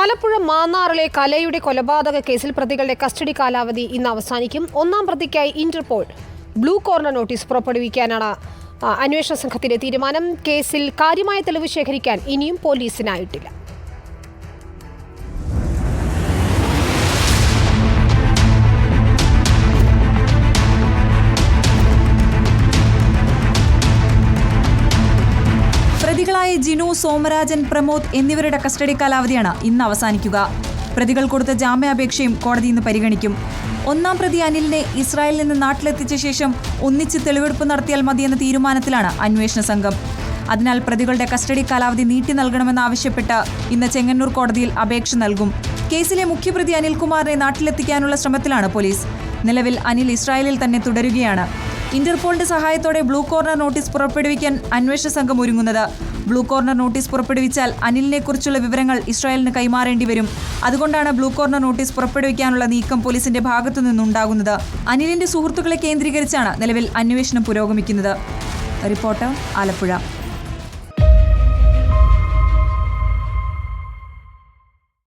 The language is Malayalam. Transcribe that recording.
ആലപ്പുഴ മാന്നാറിലെ കലയുടെ കൊലപാതക കേസിൽ പ്രതികളുടെ കസ്റ്റഡി കാലാവധി ഇന്ന് അവസാനിക്കും. ഒന്നാം പ്രതിക്കായി ഇന്റർപോൾ ബ്ലൂ കോർണർ നോട്ടീസ് പുറപ്പെടുവിക്കാനാണ് അന്വേഷണ സംഘത്തിന്റെ തീരുമാനം. കേസിൽ കാര്യമായ തെളിവ് ശേഖരിക്കാൻ ഇനിയും പോലീസിനായിട്ടില്ല. പ്രതികളായ ജിനു, സോമരാജൻ, പ്രമോദ് എന്നിവരുടെ കസ്റ്റഡി കാലാവധിയാണ് ഇന്ന് അവസാനിക്കുക. പ്രതികൾ കൊടുത്ത ജാമ്യാപേക്ഷയും കോടതി ഇന്ന് പരിഗണിക്കും. ഒന്നാം പ്രതി അനിലിനെ ഇസ്രായേലിൽ നിന്ന് നാട്ടിലെത്തിച്ച ശേഷം ഒന്നിച്ച് തെളിവെടുപ്പ് നടത്തിയാൽ മതിയെന്ന തീരുമാനത്തിലാണ് അന്വേഷണ സംഘം. അതിനാൽ പ്രതികളുടെ കസ്റ്റഡി കാലാവധി നീട്ടി നൽകണമെന്നാവശ്യപ്പെട്ട് ഇന്ന് ചെങ്ങന്നൂർ കോടതിയിൽ അപേക്ഷ നൽകും. കേസിലെ മുഖ്യപ്രതി അനിൽകുമാറിനെ നാട്ടിലെത്തിക്കാനുള്ള ശ്രമത്തിലാണ് പോലീസ്. നിലവിൽ അനിൽ ഇസ്രായേലിൽ തന്നെ തുടരുകയാണ്. ഇന്റർപോളിന്റെ സഹായത്തോടെ ബ്ലൂ കോർണർ നോട്ടീസ് പുറപ്പെടുവിക്കാൻ അന്വേഷണ സംഘം ഒരുങ്ങുന്നത്. ബ്ലൂ കോർണർ നോട്ടീസ് പുറപ്പെടുവിച്ചാൽ അനിലിനെക്കുറിച്ചുള്ള വിവരങ്ങൾ ഇസ്രായേലിന് കൈമാറേണ്ടി വരും. അതുകൊണ്ടാണ് ബ്ലൂ കോർണർ നോട്ടീസ് പുറപ്പെടുവിക്കാനുള്ള നീക്കം പോലീസിന്റെ ഭാഗത്തു നിന്നുണ്ടാകുന്നത്. അനിലിന്റെ സുഹൃത്തുക്കളെ കേന്ദ്രീകരിച്ചാണ് നിലവിൽ അന്വേഷണം പുരോഗമിക്കുന്നത്. റിപ്പോർട്ടർ, ആലപ്പുഴ.